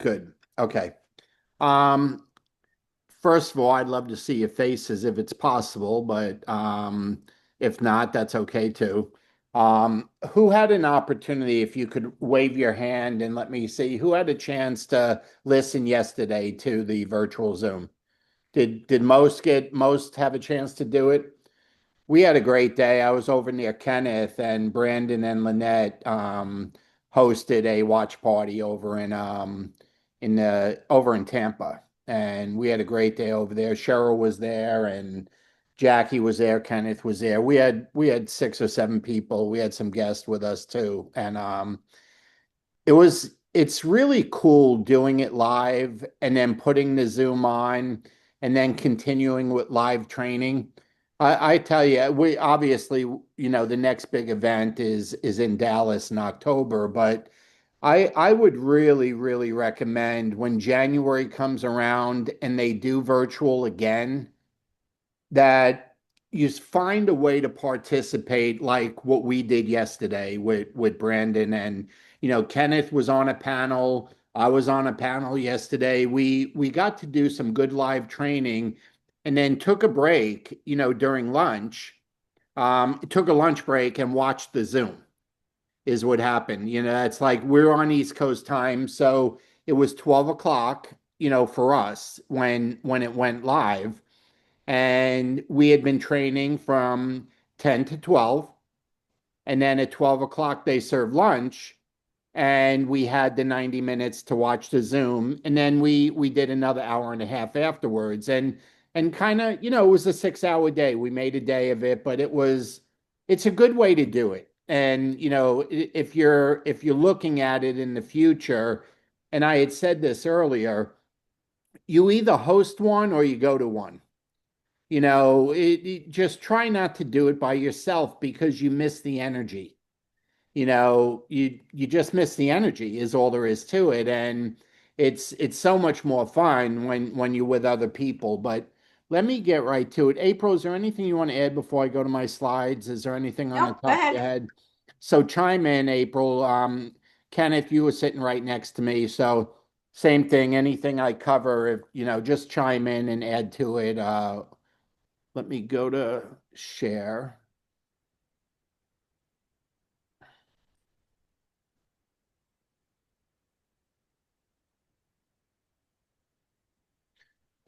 Good. Okay. Um, First of all, I'd love to see your faces if it's possible, but if not, that's okay too. Who had an opportunity, if you could wave your hand and let me see, who had a chance to listen yesterday to the virtual Zoom? Did most have a chance to do it? We had a great day. I was over near Kenneth and Brandon and Lynette hosted a watch party over in Tampa. And we had a great day over there. Cheryl was there and Jackie was there, Kenneth was there. We had 6 or 7 people. We had some guests with us too. And it's really cool doing it live and then putting the Zoom on and then continuing with live training. I tell you, we obviously, the next big event is in Dallas in October, but I would really, really recommend when January comes around and they do virtual again, that you find a way to participate like what we did yesterday with Brandon and Kenneth was on a panel. I was on a panel yesterday. We got to do some good live training and then took a break, during lunch. Took a lunch break and watched the Zoom is what happened. It's like we're on East Coast time, so it was 12 o'clock, for us when it went live and we had been training from 10 to 12, and then at 12 o'clock they served lunch and we had the 90 minutes to watch the Zoom, and then we did another hour and a half afterwards, and kind of, it was a 6 hour day. We made a day of it, but it's a good way to do it. And if you're looking at it in the future, and I had said this earlier, you either host one or you go to one. Just try not to do it by yourself because you miss the energy. You just miss the energy is all there is to it. And it's so much more fun when you're with other people. But let me get right to it. April, is there anything you want to add before I go to my slides? Is there anything on the Nope, go top of your ahead. head? So chime in, April. Kenneth, you were sitting right next to me. So same thing. Anything I cover, if just chime in and add to it. Let me go to share.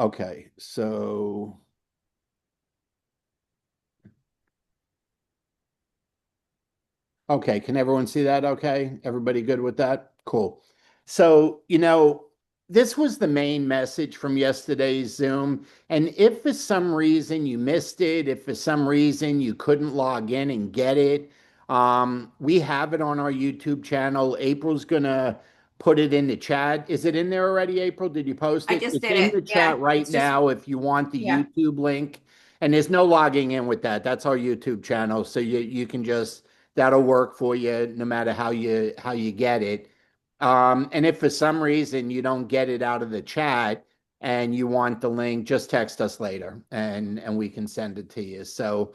Okay, so okay, can everyone see that? Okay, everybody good with that? Cool. So, this was the main message from yesterday's Zoom. And if for some reason you missed it, if for some reason you couldn't log in and get it, we have it on our YouTube channel. April's gonna put it in the chat. Is it in there already, April? Did you post I it? just It's did in it. the Yeah, chat right it's just, now if you want the yeah. YouTube link. And there's no logging in with that. That's our YouTube channel. So you can just that'll work for you no matter how you get it. And if for some reason you don't get it out of the chat and you want the link, just text us later and we can send it to you. So,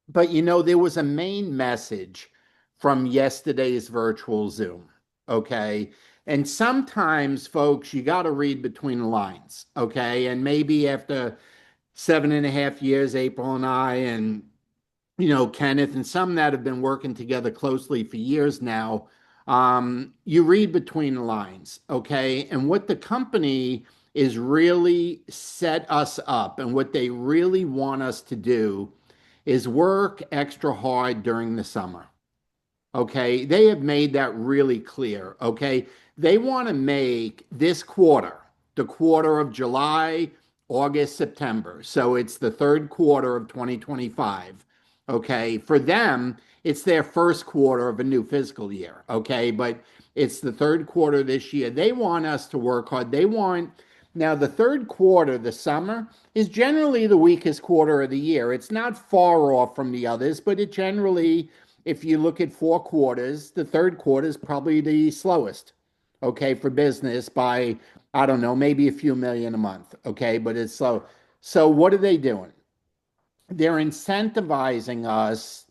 but there was a main message from yesterday's virtual Zoom. Okay. And sometimes, folks, you got to read between the lines. Okay. And maybe after 7.5 years, April and I, and Kenneth, and some that have been working together closely for years now, you read between the lines, okay? And what the company is really set us up and what they really want us to do is work extra hard during the summer. Okay. They have made that really clear. Okay. They want to make this quarter, the quarter of July, August, September. So it's the third quarter of 2025. Okay. For them, it's their first quarter of a new fiscal year. Okay. But it's the third quarter this year. They want us to work hard. Now, the third quarter, the summer, is generally the weakest quarter of the year. It's not far off from the others, but it generally, if you look at 4 quarters, the third quarter is probably the slowest, okay, for business by, I don't know, maybe a few million a month, okay, but it's slow. So, what are they doing? They're incentivizing us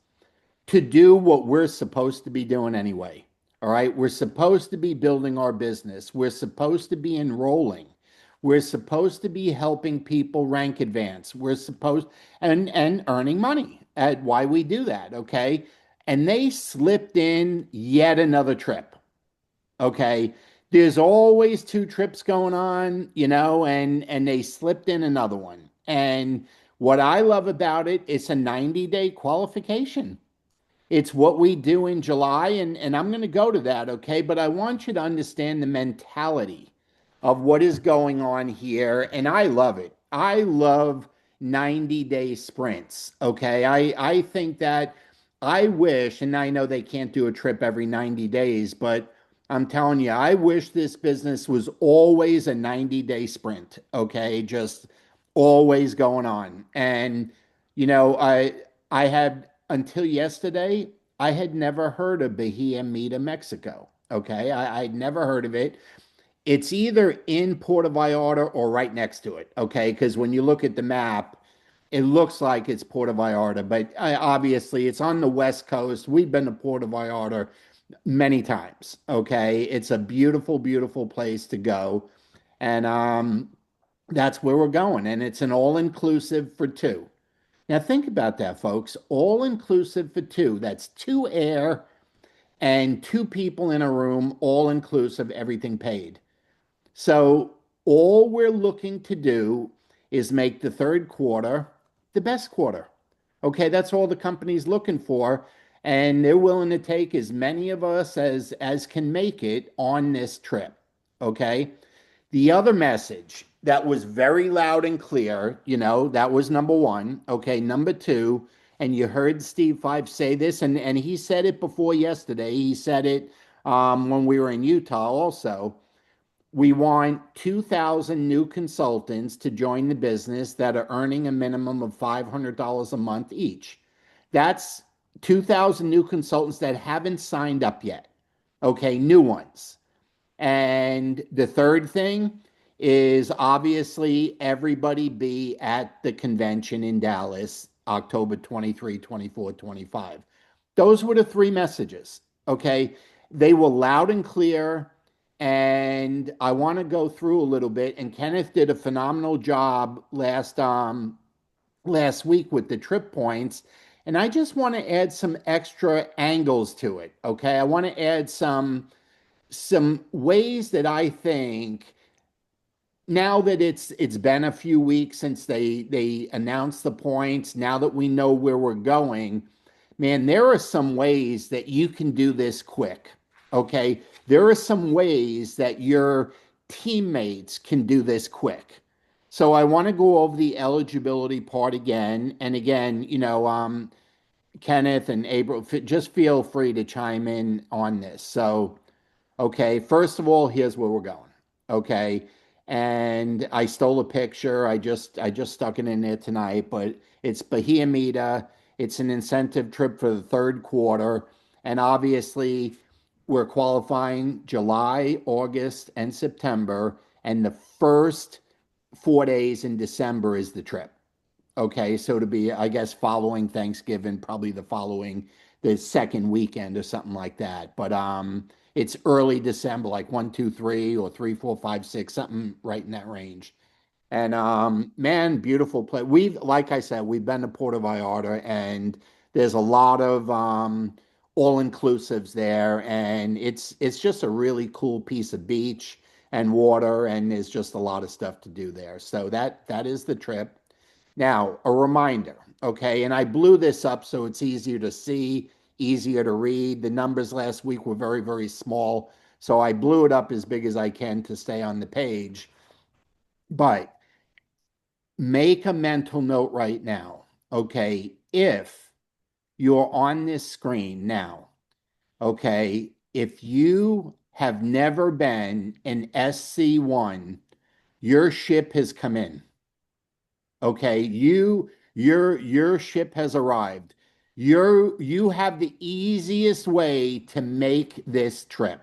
to do what we're supposed to be doing anyway. All right. We're supposed to be building our business. We're supposed to be enrolling. We're supposed to be helping people rank advance. We're supposed and earning money at why we do that. Okay. And they slipped in yet another trip. Okay. There's always two trips going on, and they slipped in another one. And what I love about it, it's a 90-day qualification. It's what we do in July, and I'm going to go to that, okay? But I want you to understand the mentality of what is going on here, and I love it. I love 90-day sprints, okay? I think that I wish, and I know they can't do a trip every 90 days, but I'm telling you, I wish this business was always a 90-day sprint, okay? Just always going on. And I had until yesterday, I had never heard of Bahia Mita, Mexico. Okay, I'd never heard of it. It's either in Puerto Vallarta or right next to it. Okay, because when you look at the map, it looks like it's Puerto Vallarta, but obviously it's on the West Coast. We've been to Puerto Vallarta many times. Okay, it's a beautiful, beautiful place to go, and that's where we're going. And it's an all-inclusive for two. Now think about that, folks. All inclusive for two. That's two air and two people in a room, all inclusive, everything paid. So all we're looking to do is make the third quarter the best quarter. Okay, that's all the company's looking for. And they're willing to take as many of us as can make it on this trip. Okay. The other message that was very loud and clear, that was number one. Okay, number two, and you heard Steve Five say this, and he said it before yesterday. He said it when we were in Utah also. We want 2,000 new consultants to join the business that are earning a minimum of $500 a month each. That's 2,000 new consultants that haven't signed up yet. Okay, new ones. And the third thing is obviously everybody be at the convention in Dallas, October 23, 24, 25. Those were the three messages. Okay. They were loud and clear. And I want to go through a little bit. And Kenneth did a phenomenal job last week with the trip points. And I just want to add some extra angles to it. Okay. I want to add some ways that I think now that it's been a few weeks since they announced the points, now that we know where we're going, man, there are some ways that you can do this quick. Okay? There are some ways that your teammates can do this quick. So I want to go over the eligibility part again. And again, Kenneth and April, just feel free to chime in on this. So okay, first of all, here's where we're going. Okay. And I stole a picture. I just stuck it in there tonight, but it's Bahia Mita. It's an incentive trip for the third quarter. And obviously, we're qualifying July, August, and September. And the first 4 days in December is the trip. Okay, so to be, I guess, following Thanksgiving, probably the second weekend or something like that. But it's early December, like 1, 2, 3, or 3, 4, 5, 6, something right in that range. And man, beautiful place. Like I said, we've been to Puerto Vallarta, and there's a lot of all inclusives there, and it's just a really cool piece of beach and water, and there's just a lot of stuff to do there. So that is the trip. Now, a reminder, okay, and I blew this up so it's easier to see, easier to read. The numbers last week were very, very small, so I blew it up as big as I can to stay on the page. But make a mental note right now, okay? If you're on this screen now, okay, if you have never been an SC1, your ship has come in. Okay, your ship has arrived. You have the easiest way to make this trip.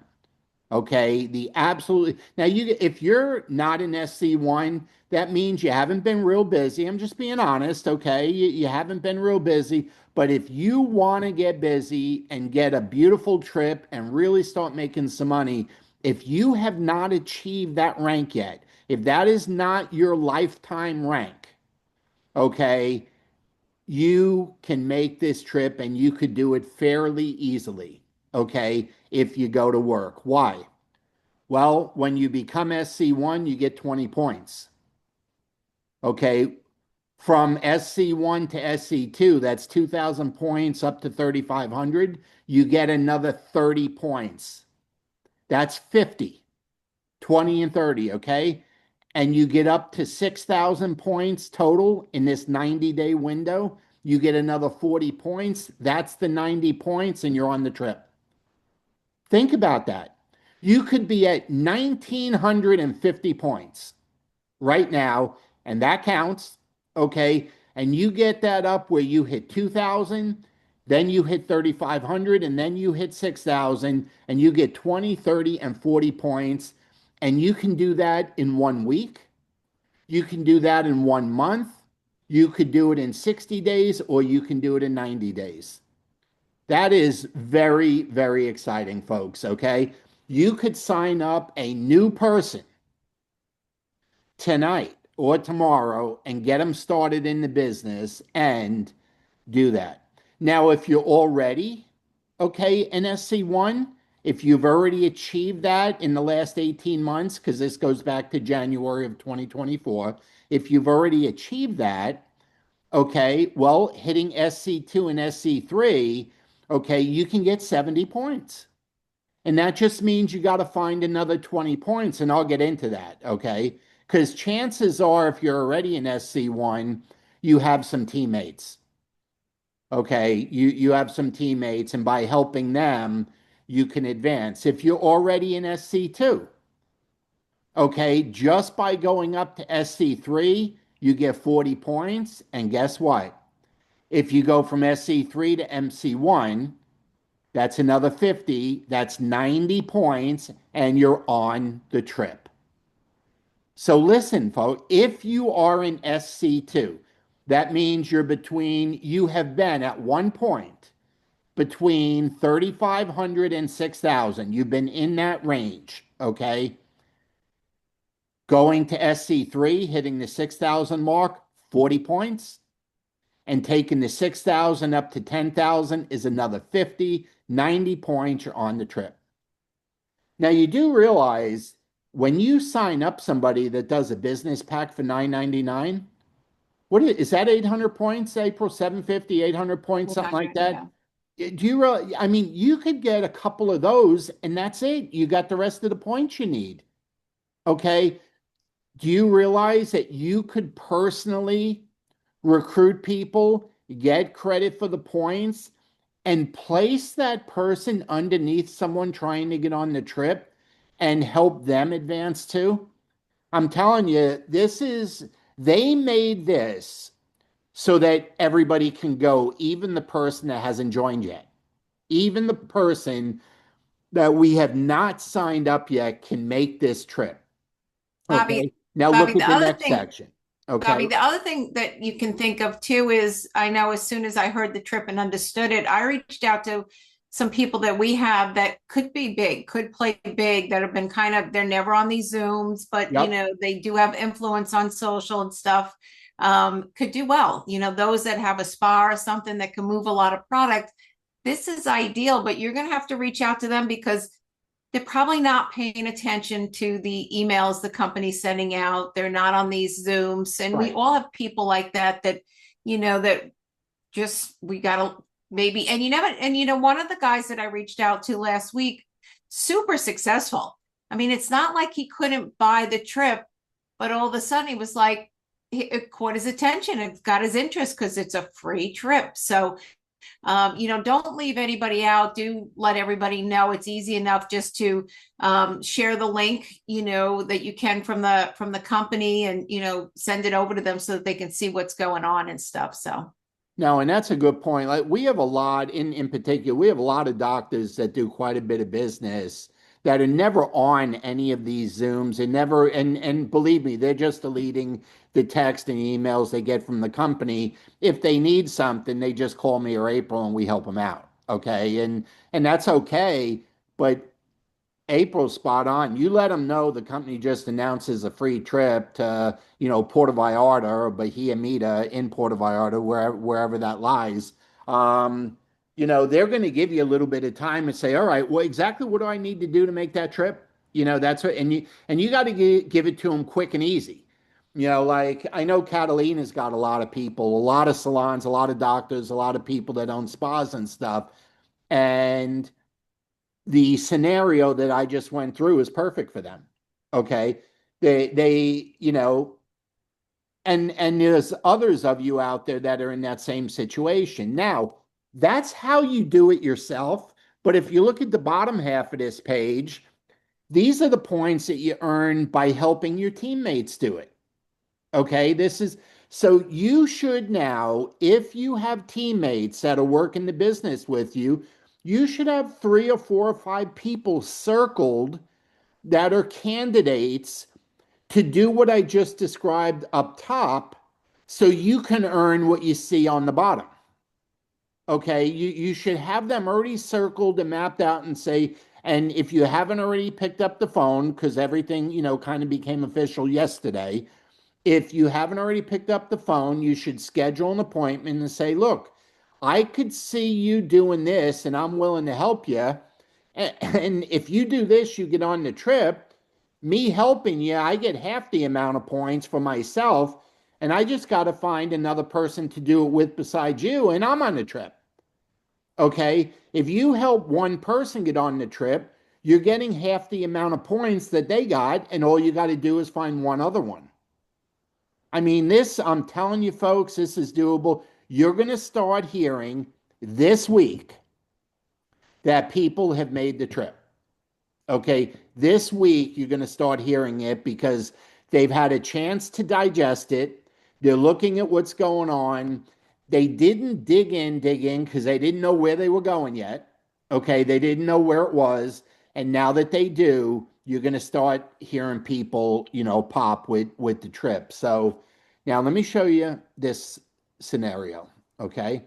Okay, the absolutely now you if you're not an SC1, that means you haven't been real busy. I'm just being honest, okay? You haven't been real busy, but if you want to get busy and get a beautiful trip and really start making some money, if you have not achieved that rank yet, if that is not your lifetime rank, okay, you can make this trip and you could do it fairly easily, okay, if you go to work. Why? Well, when you become SC1, you get 20 points. Okay. From SC1 to SC2, that's 2,000 points up to 3,500. You get another 30 points. That's 50, 20, and 30. Okay. And you get up to 6,000 points total in this 90-day window. You get another 40 points. That's the 90 points, and you're on the trip. Think about that. You could be at 1,950 points right now, and that counts. Okay. And you get that up where you hit 2,000, then you hit 3,500, and then you hit 6,000, and you get 20, 30, and 40 points. And you can do that in 1 week. You can do that in 1 month. You could do it in 60 days, or you can do it in 90 days. That is very, very exciting, folks. Okay. You could sign up a new person tonight or tomorrow and get them started in the business and do that. Now, if you're already okay in SC1, if you've already achieved that in the last 18 months, because this goes back to January of 2024, if you've already achieved that, okay, well, hitting SC2 and SC3, okay, you can get 70 points. And that just means you got to find another 20 points, and I'll get into that, okay? Because chances are, if you're already in SC1, you have some teammates, okay? You have some teammates, and by helping them, you can advance. If you're already in SC2, okay, just by going up to SC3, you get 40 points, and guess what? If you go from SC3 to MC1, that's another 50. That's 90 points, and you're on the trip. So listen, folks, if you are in SC2, that means you have been at one point between 3,500 and 6,000. You've been in that range, okay? Going to SC3, hitting the 6,000 mark, 40 points. And taking the 6,000 up to 10,000 is another 50, 90 points, you're on the trip. Now, you do realize when you sign up somebody that does a business pack for $9.99, is that 800 points, April? 750, 800 points, something like that? Yeah. Do you really, I mean, you could get a couple of those and that's it. You got the rest of the points you need. Okay. Do you realize that you could personally recruit people, get credit for the points, and place that person underneath someone trying to get on the trip and help them advance too? I'm telling you, they made this so that everybody can go, even the person that hasn't joined yet. Even the person that we have not signed up yet can make this trip. Okay. Bobby, Now look Bobby, at the next section. Okay. The other thing that you can think of too is I know as soon as I heard the trip and understood it, I reached out to some people that we have that could be big, could play big, that have been they're never on these Zooms, but Yep. they do have influence on social and stuff, could do well. Those that have a spa or something that can move a lot of product. This is ideal, but you're going to have to reach out to them because they're probably not paying attention to the emails the company's sending out. They're not on these Zooms. And we Right. all have people like that, that just, we got to maybe, one of the guys that I reached out to last week, super successful. I mean, it's not like he couldn't buy the trip, but all of a sudden he was like, it caught his attention. It got his interest because it's a free trip. So don't leave anybody out. Do let everybody know. It's easy enough just to share the link, that you can from the company, and send it over to them so that they can see what's going on and stuff. So No, and that's a good point. Like we have a lot in particular, we have a lot of doctors that do quite a bit of business that are never on any of these Zooms and never, and believe me, they're just deleting the text and emails they get from the company. If they need something, they just call me or April and we help them out. Okay. And that's okay. But April's spot on. You let them know the company just announces a free trip to, Puerto Vallarta or Bahia Mita in Puerto Vallarta, wherever that lies. Um, they're going to give you a little bit of time and say, all right, well, exactly what do I need to do to make that trip? That's what, and you got to give it to them quick and easy. Like I know Catalina's got a lot of people, a lot of salons, a lot of doctors, a lot of people that own spas and stuff. And the scenario that I just went through is perfect for them. Okay. And there's others of you out there that are in that same situation. Now, that's how you do it yourself. But if you look at the bottom half of this page, these are the points that you earn by helping your teammates do it. Okay. So you should now, if you have teammates that are working the business with you, you should have 3 or 4 or 5 people circled that are candidates to do what I just described up top so you can earn what you see on the bottom. Okay, you should have them already circled and mapped out and say, and if you haven't already picked up the phone, because everything, kind of became official yesterday, if you haven't already picked up the phone, you should schedule an appointment and say, look, I could see you doing this and I'm willing to help you. And if you do this, you get on the trip. Me helping you, I get half the amount of points for myself. And I just got to find another person to do it with besides you. And I'm on the trip. Okay. If you help one person get on the trip, you're getting half the amount of points that they got. And all you got to do is find one other one. I mean, I'm telling you, folks, this is doable. You're going to start hearing this week that people have made the trip. Okay. This week, you're going to start hearing it because they've had a chance to digest it. They're looking at what's going on. They didn't dig in because they didn't know where they were going yet. Okay. They didn't know where it was. And now that they do, you're going to start hearing people, pop with the trip. So now let me show you this scenario. Okay.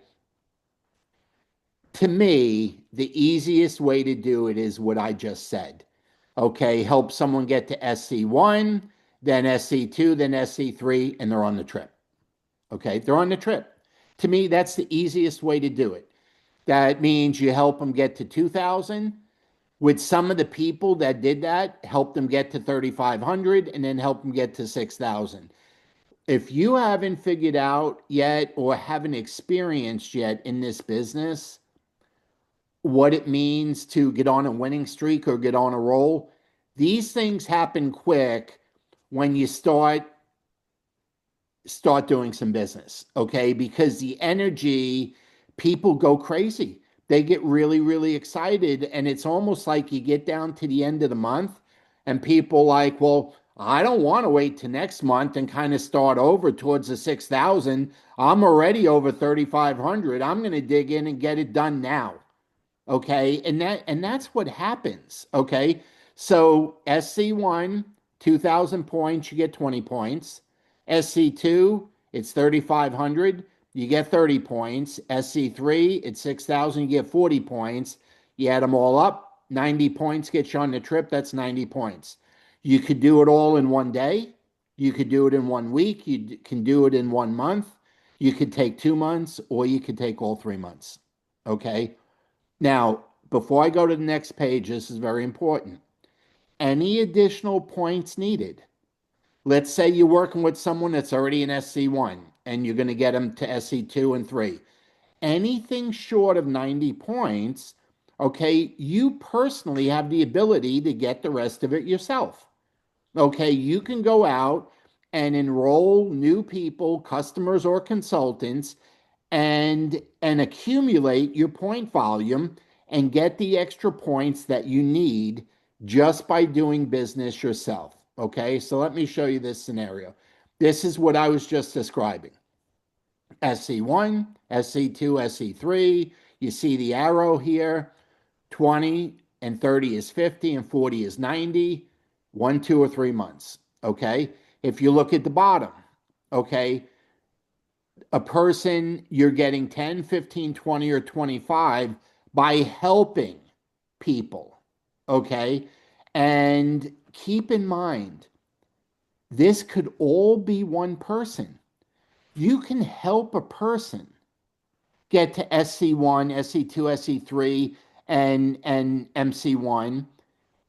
To me, the easiest way to do it is what I just said. Okay, help someone get to SC1, then SC2, then SC3, and they're on the trip. Okay, they're on the trip. To me, that's the easiest way to do it. That means you help them get to 2,000. With some of the people that did that, help them get to 3,500 and then help them get to 6,000. If you haven't figured out yet or haven't experienced yet in this business, what it means to get on a winning streak or get on a roll. These things happen quick when you start doing some business, okay? Because the energy, people go crazy. They get really, really excited. And it's almost like you get down to the end of the month and people like, well, I don't want to wait to next month and kind of start over towards the 6,000. I'm already over 3,500. I'm going to dig in and get it done now. Okay, and that's what happens. Okay, so SC1, 2,000 points, you get 20 points. SC2, it's 3,500, you get 30 points. SC3, it's 6,000, you get 40 points. You add them all up, 90 points gets you on the trip. That's 90 points. You could do it all in one day. You could do it in 1 week. You can do it in 1 month. You could take 2 months, or you could take all 3 months. Okay. Now, before I go to the next page, this is very important. Any additional points needed? Let's say you're working with someone that's already in SC1 and you're going to get them to SC2 and 3. Anything short of 90 points, okay, you personally have the ability to get the rest of it yourself. Okay, you can go out and enroll new people, customers, or consultants and accumulate your point volume and get the extra points that you need just by doing business yourself. Okay, so let me show you this scenario. This is what I was just describing. SC1, SC2, SC3. You see the arrow here, 20, and 30 is 50, and 40 is 90, 1, 2, or 3 months. Okay. If you look at the bottom, okay, a person, you're getting 10, 15, 20, or 25 by helping people. Okay. And keep in mind, this could all be one person. You can help a person get to SC1, SC2, SC3, and MC1,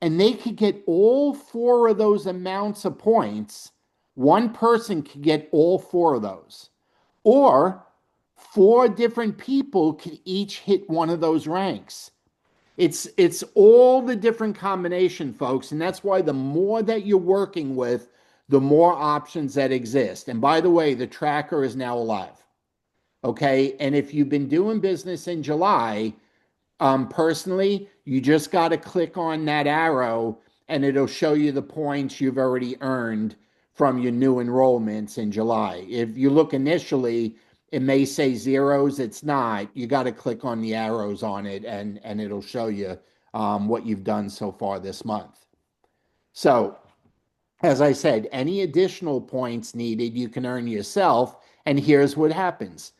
and they could get all four of those amounts of points. One person could get all four of those. Or four different people could each hit one of those ranks. It's all the different combination, folks, and that's why the more that you're working with, the more options that exist. And by the way, the tracker is now alive. Okay. And if you've been doing business in July, personally, you just got to click on that arrow and it'll show you the points you've already earned from your new enrollments in July. If you look initially, it may say zeros. It's not. You got to click on the arrows on it and it'll show you what you've done so far this month. So, as I said, any additional points needed, you can earn yourself. And here's what happens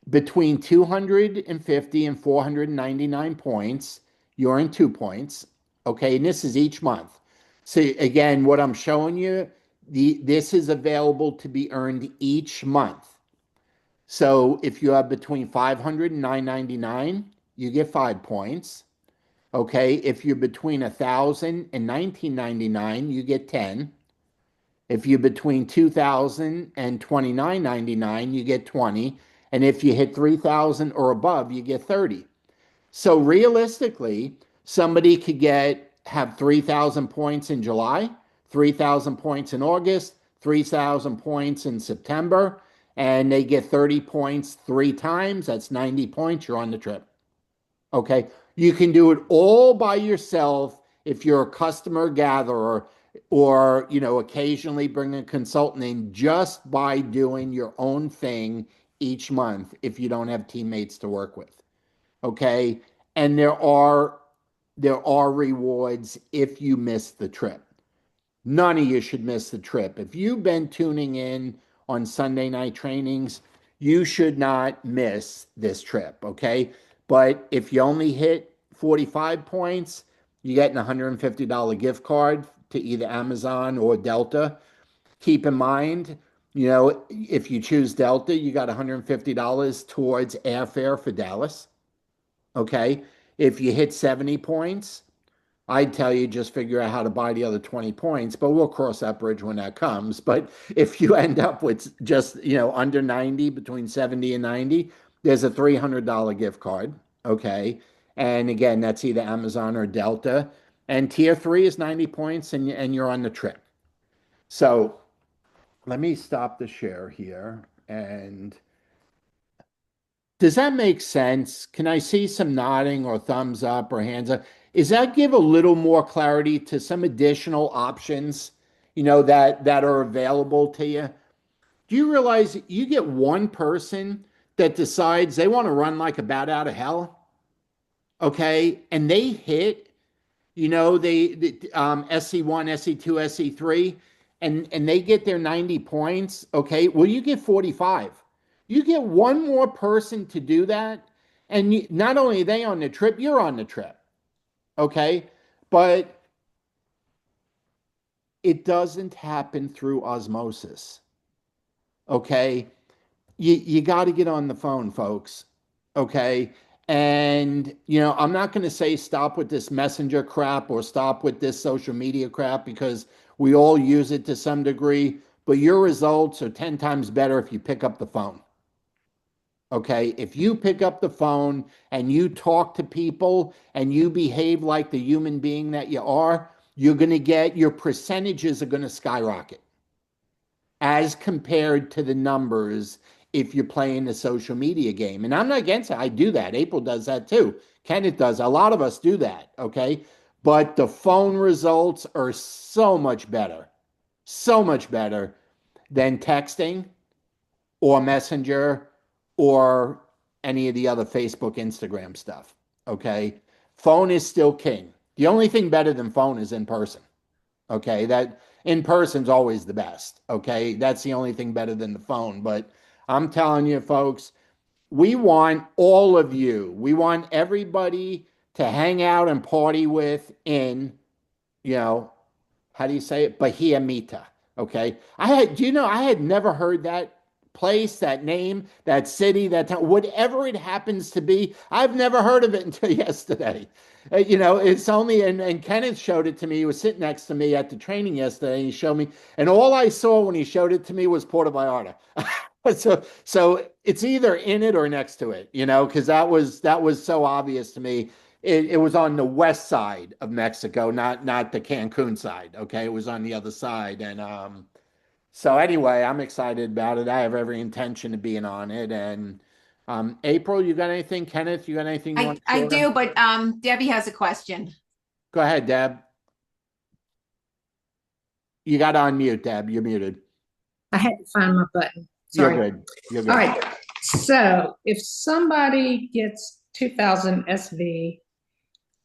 between 250 and 499 points, you're in 2 points. Okay. And this is each month. So again, what I'm showing you, this is available to be earned each month. So if you have between 500 and 999, you get 5 points. Okay. If you're between 1,000 and 1999, you get 10. If you're between 2,000 and 29.99, you get 20. And if you hit 3,000 or above, you get 30. So realistically, somebody could have 3,000 points in July, 3,000 points in August, 3,000 points in September, and they get 30 points 3 times. That's 90 points. You're on the trip. Okay. You can do it all by yourself if you're a customer gatherer or, occasionally bring a consultant in just by doing your own thing each month if you don't have teammates to work with. Okay. And there are rewards if you miss the trip. None of you should miss the trip. If you've been tuning in on Sunday night trainings, you should not miss this trip, okay? But if you only hit 45 points, you get an $150 gift card to either Amazon or Delta. Keep in mind, if you choose Delta, you got $150 towards airfare for Dallas, okay? If you hit 70 points, I'd tell you just figure out how to buy the other 20 points, but we'll cross that bridge when that comes. But if you end up with just, under 90, between 70 and 90, there's a $300 gift card. Okay. And again, that's either Amazon or Delta. And tier three is 90 points and you're on the trip. So let me stop the share here. And does that make sense? Can I see some nodding or thumbs up or hands up? Does that give a little more clarity to some additional options, that are available to you? Do you realize you get one person that decides they want to run like a bat out of hell? Okay. And they hit, SC1, SC2, SC3, and they get their 90 points. Okay. Well, you get 45. You get one more person to do that. And not only are they on the trip, you're on the trip. Okay. But it doesn't happen through osmosis. Okay. You got to get on the phone, folks. Okay. And, I'm not going to say stop with this messenger crap or stop with this social media crap because we all use it to some degree, but your results are 10 times better if you pick up the phone. Okay. If you pick up the phone and you talk to people and you behave like the human being that you are, you're going to get your percentages are going to skyrocket as compared to the numbers if you're playing the social media game. And I'm not against it. I do that. April does that too. Kenneth does. A lot of us do that. Okay. But the phone results are so much better than texting or Messenger or any of the other Facebook, Instagram stuff. Okay. phone is still king. The only thing better than phone is in person. Okay, that in person's always the best. Okay, that's the only thing better than the phone. But I'm telling you, folks, we want all of you. We want everybody to hang out and party with in, you know, how do you say it? Bahia Mita. Okay. Do you know, I had never heard that place, that name, that city, that town, whatever it happens to be. I've never heard of it until yesterday. It's only, and Kenneth showed it to me. He was sitting next to me at the training yesterday, and he showed me, and all I saw when he showed it to me was Puerto Vallarta. So it's either in it or next to it, because that was so obvious to me. It was on the west side of Mexico, not the Cancun side. Okay, it was on the other side, and so anyway, I'm excited about it. I have every intention of being on it. And April, you got anything? Kenneth, you got anything you I want to I share? do, but Debbie has a question. Go ahead, Deb. You got on mute, Deb. You're muted. I had to find my button. You're Sorry. good. You're All good. right. So if somebody gets 2,000 SV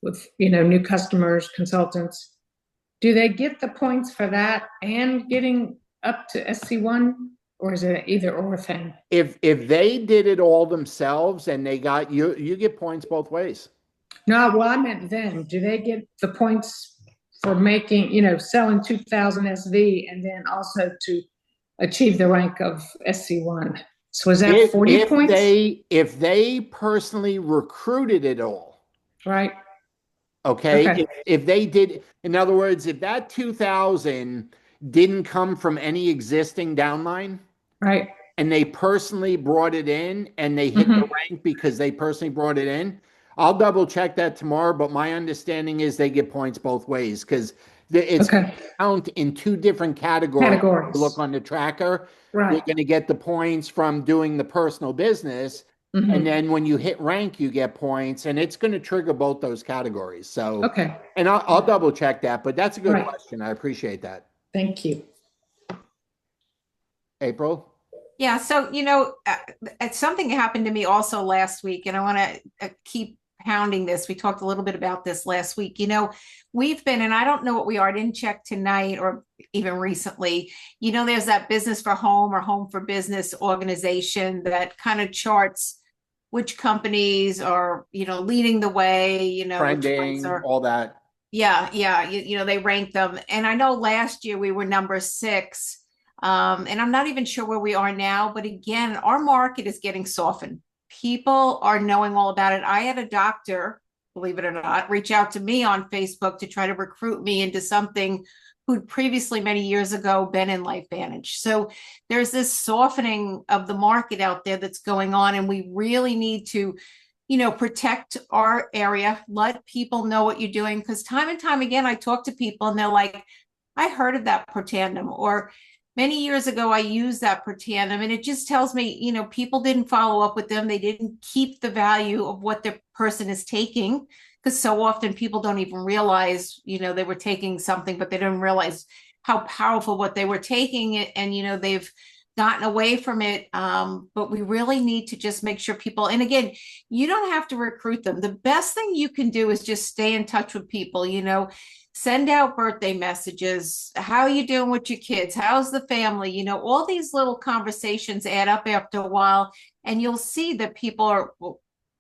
with, new customers, consultants, do they get the points for that and getting up to SC1, or is it either or thing? If they did it all themselves and they got you get points both ways. No, well, I meant them. Do they get the points for making, selling 2,000 SV and then also to achieve the rank of SC1? So is that 40 points? If they personally recruited it all, Right. okay. Okay. If they did, in other words, if that 2,000 didn't come from any existing downline, Right. and they personally brought it in and they hit the rank because they personally brought it in, I'll double check that tomorrow. But my understanding is they get points both ways because it's Okay. count in two different categories. If you look on the tracker, you're Right. going to get the points from doing the personal business. And then when you hit rank, you get points, and it's going to trigger both those categories. So, Okay. and I'll double check that, but that's a good Right. question. I appreciate that. Thank you. April? Yeah, so it's something that happened to me also last week, and I want to keep pounding this. We talked a little bit about this last week. We've been, and I don't know what we are, I didn't check tonight or even recently. There's that Business for Home or Home for Business organization that kind of charts which companies are, leading the way, Trending, all that. Yeah. They rank them. And I know last year we were number 6. And I'm not even sure where we are now, but again, our market is getting softened. People are knowing all about it. I had a doctor, believe it or not, reach out to me on Facebook to try to recruit me into something who'd previously many years ago been in LifeVantage. So there's this softening of the market out there that's going on, and we really need to protect our area, let people know what you're doing. Because time and time again, I talk to people and they're like, I heard of that Protandim, or many years ago, I used that Protandim, and it just tells me, people didn't follow up with them. They didn't keep the value of what the person is taking, because so often people don't even realize, they were taking something, but they didn't realize how powerful what they were taking, and they've gotten away from it. But we really need to just make sure people, and again, you don't have to recruit them. The best thing you can do is just stay in touch with people, send out birthday messages. How are you doing with your kids? How's the family? All these little conversations add up after a while, and you'll see that people are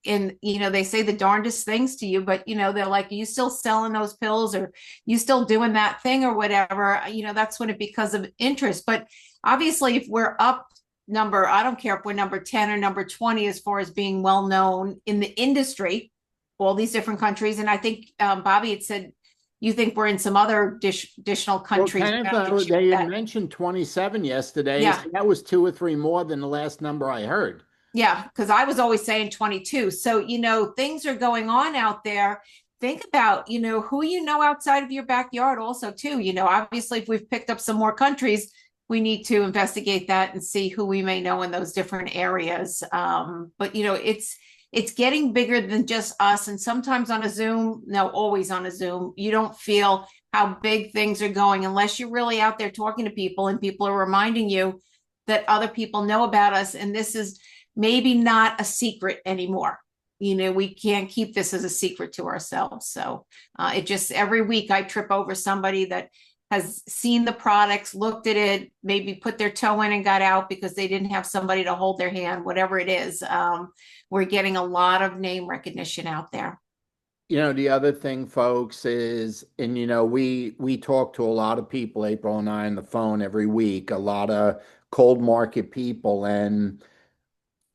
they say the darndest things to you, but they're like, are you still selling those pills, or you still doing that thing or whatever? That's when it becomes of interest. But obviously, if we're up I don't care if we're number 10 or number 20 as far as being well known in the industry, all these different countries. And I think Bobby had said, you think we're in some other additional countries. Well, they had mentioned 27 yesterday. Yeah. So that was 2 or 3 more than the last number I heard. Yeah, because I was always saying 22. So, things are going on out there. Think about, who outside of your backyard also, too. Obviously, if we've picked up some more countries, we need to investigate that and see who we may know in those different areas. But, it's getting bigger than just us. And sometimes on a Zoom, no, always on a Zoom, you don't feel how big things are going unless you're really out there talking to people and people are reminding you that other people know about us. And this is maybe not a secret anymore. we can't keep this as a secret to ourselves. So it just, every week I trip over somebody that has seen the products, looked at it, maybe put their toe in and got out because they didn't have somebody to hold their hand, whatever it is. We're getting a lot of name recognition out there. The other thing, folks, is, and we talk to a lot of people, April and I, on the phone every week, a lot of cold market people, and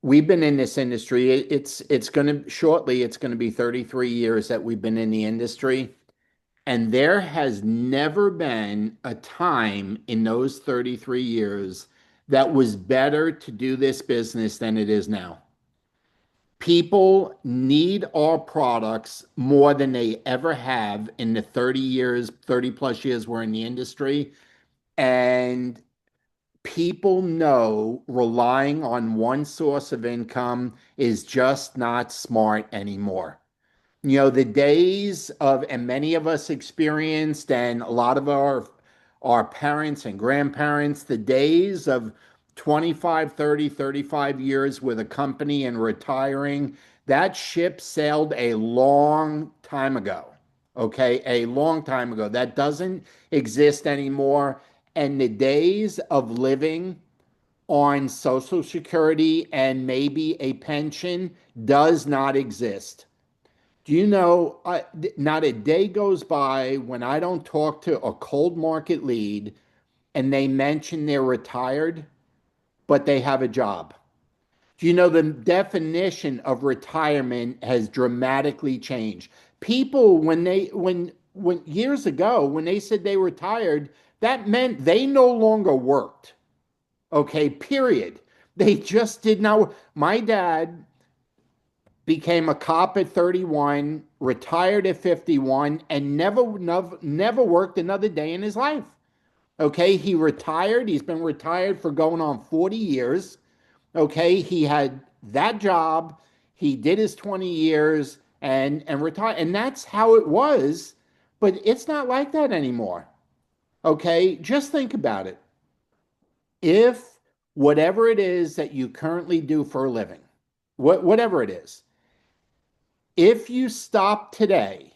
we've been in this industry. It's going to shortly, it's going to be 33 years that we've been in the industry. And there has never been a time in those 33 years that was better to do this business than it is now. People need our products more than they ever have in the 30 years, 30 plus years we're in the industry. And people know relying on one source of income is just not smart anymore. The days of, and many of us experienced, and a lot of our parents and grandparents, the days of 25, 30, 35 years with a company and retiring, that ship sailed a long time ago. Okay, a long time ago. That doesn't exist anymore. And the days of living on Social Security and maybe a pension does not exist. Do you know, not a day goes by when I don't talk to a cold market lead and they mention they're retired, but they have a job. Do you know the definition of retirement has dramatically changed? People, when years ago, when they said they retired, that meant they no longer worked. Okay, period. They just did not. My dad became a cop at 31, retired at 51, and never worked another day in his life. Okay, he retired. He's been retired for going on 40 years. Okay, he had that job. He did his 20 years and retired. And that's how it was. But it's not like that anymore. Okay, just think about it. If whatever it is that you currently do for a living, whatever it is, if you stop today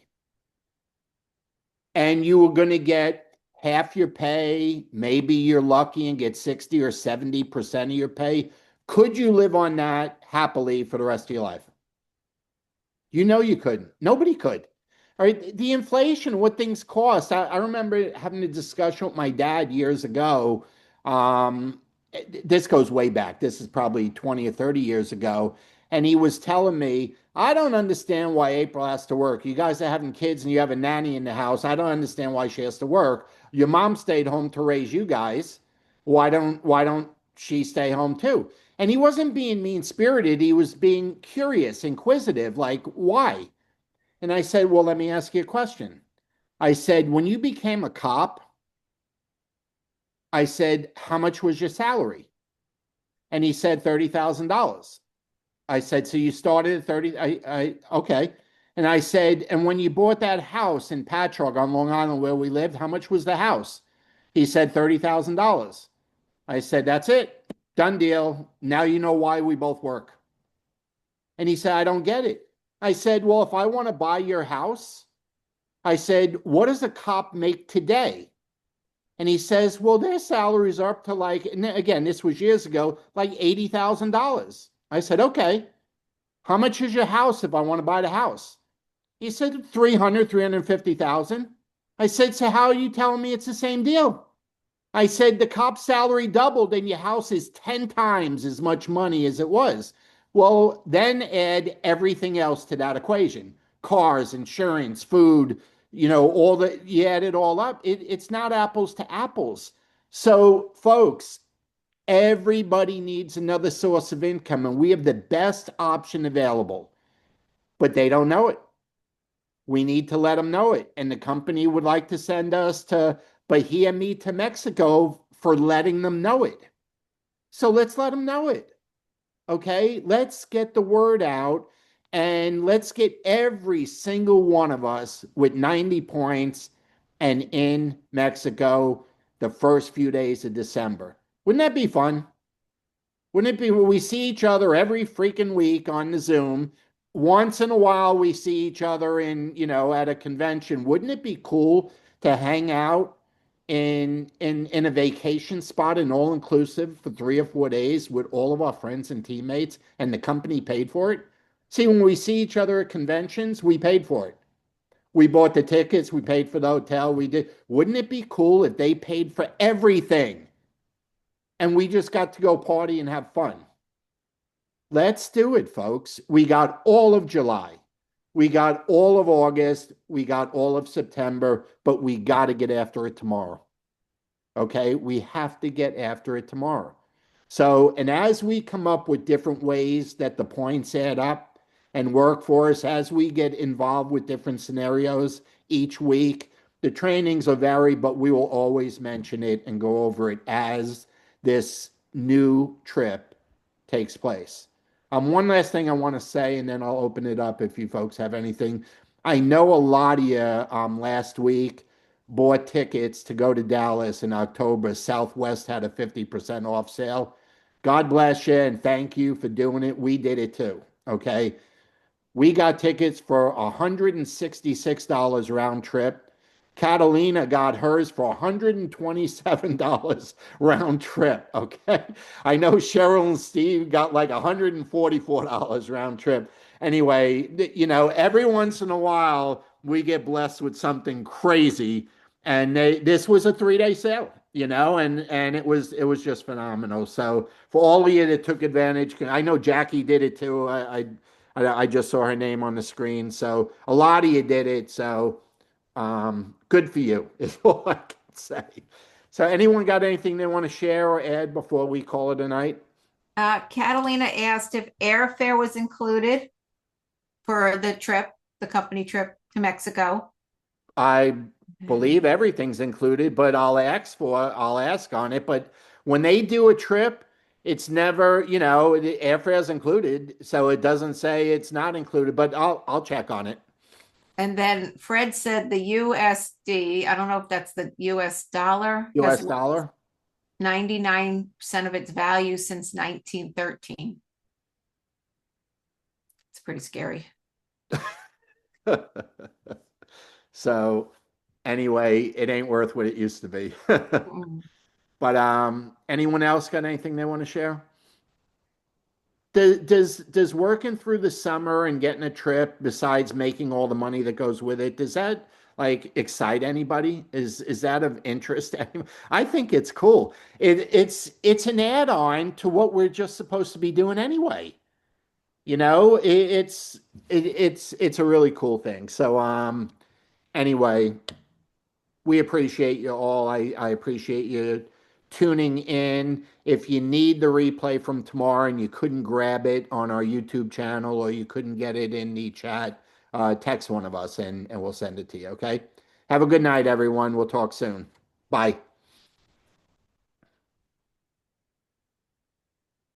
and you were going to get half your pay, maybe you're lucky and get 60 or 70% of your pay, could you live on that happily for the rest of your life? You couldn't. Nobody could. All right. The inflation, what things cost. I remember having a discussion with my dad years ago. Um, this goes way back. This is probably 20 or 30 years ago. And he was telling me, I don't understand why April has to work. You guys are having kids and you have a nanny in the house. I don't understand why she has to work. Your mom stayed home to raise you guys. Why don't she stay home too? And he wasn't being mean-spirited. He was being curious, inquisitive, like, why? And I said, well, let me ask you a question. I said, when you became a cop, I said, how much was your salary? And he said, $30,000. I said, so you started at 30, okay. And I said, and when you bought that house in Patchogue on Long Island where we lived, how much was the house? He said, $30,000. I said, that's it. Done deal. Now you know why we both work. And he said, I don't get it. I said, well, if I want to buy your house, I said, what does a cop make today? And he says, well, their salaries are up to like, and again, this was years ago, like $80,000. I said, okay, how much is your house if I want to buy the house? He said, 350,000. I said, so how are you telling me it's the same deal? I said, the cop's salary doubled and your house is 10 times as much money as it was. Well, then add everything else to that equation. Cars, insurance, food, all that, you add it all up. It's not apples to apples. So, folks, everybody needs another source of income, and we have the best option available, but they don't know it. We need to let them know it. And the company would like to send us to Mahia Mita Mexico for letting them know it. So let's let them know it. Okay, let's get the word out and let's get every single one of us with 90 points and in Mexico the first few days of December. Wouldn't that be fun? Wouldn't it be? We see each other every freaking week on the Zoom. once in a while we see each other in, at a convention. Wouldn't it be cool to hang out in a vacation spot, an all inclusive for 3 or 4 days with all of our friends and teammates, and the company paid for it? See, when we see each other at conventions, we paid for it. We bought the tickets, we paid for the hotel, we did. Wouldn't it be cool if they paid for everything and we just got to go party and have fun? Let's do it, folks. We got all of July. We got all of August. We got all of September, but we got to get after it tomorrow. Okay? We have to get after it tomorrow. So, and as we come up with different ways that the points add up and work for us, as we get involved with different scenarios each week, the trainings will vary, but we will always mention it and go over it as this new trip takes place. One last thing I want to say, and then I'll open it up if you folks have anything. I know a lot of you last week bought tickets to go to Dallas in October. Southwest had a 50% off sale. God bless you and thank you for doing it. We did it too. Okay. We got tickets for $166 round trip. Catalina got hers for $127 round trip. Okay. I know Cheryl and Steve got like $144 round trip. Anyway, every once in a while we get blessed with something crazy. And this was a 3-day sale, and it was just phenomenal. So for all of you that took advantage, I know Jackie did it too. I just saw her name on the screen. So a lot of you did it. So good for you is all I can say. So anyone got anything they want to share or add before we call it a night? Catalina asked if airfare was included for the trip, the company trip to Mexico. I believe everything's included, but I'll ask on it. But when they do a trip, it's never, the airfare's included, so it doesn't say it's not included, but I'll check on it. And then Fred said the USD, I don't know if that's the US dollar, US dollar? 99% of its value since 1913. It's pretty scary. So anyway, it ain't worth what it used to be. Mm. But anyone else got anything they want to share? Does working through the summer and getting a trip, besides making all the money that goes with it, does that like excite anybody? Is that of interest to anyone? I think it's cool. It's an add-on to what we're just supposed to be doing anyway. It's a really cool thing. So anyway, we appreciate you all. I appreciate you tuning in. If you need the replay from tomorrow and you couldn't grab it on our YouTube channel or you couldn't get it in the chat, text one of us and we'll send it to you. Okay. Have a good night, everyone. We'll talk soon. Bye.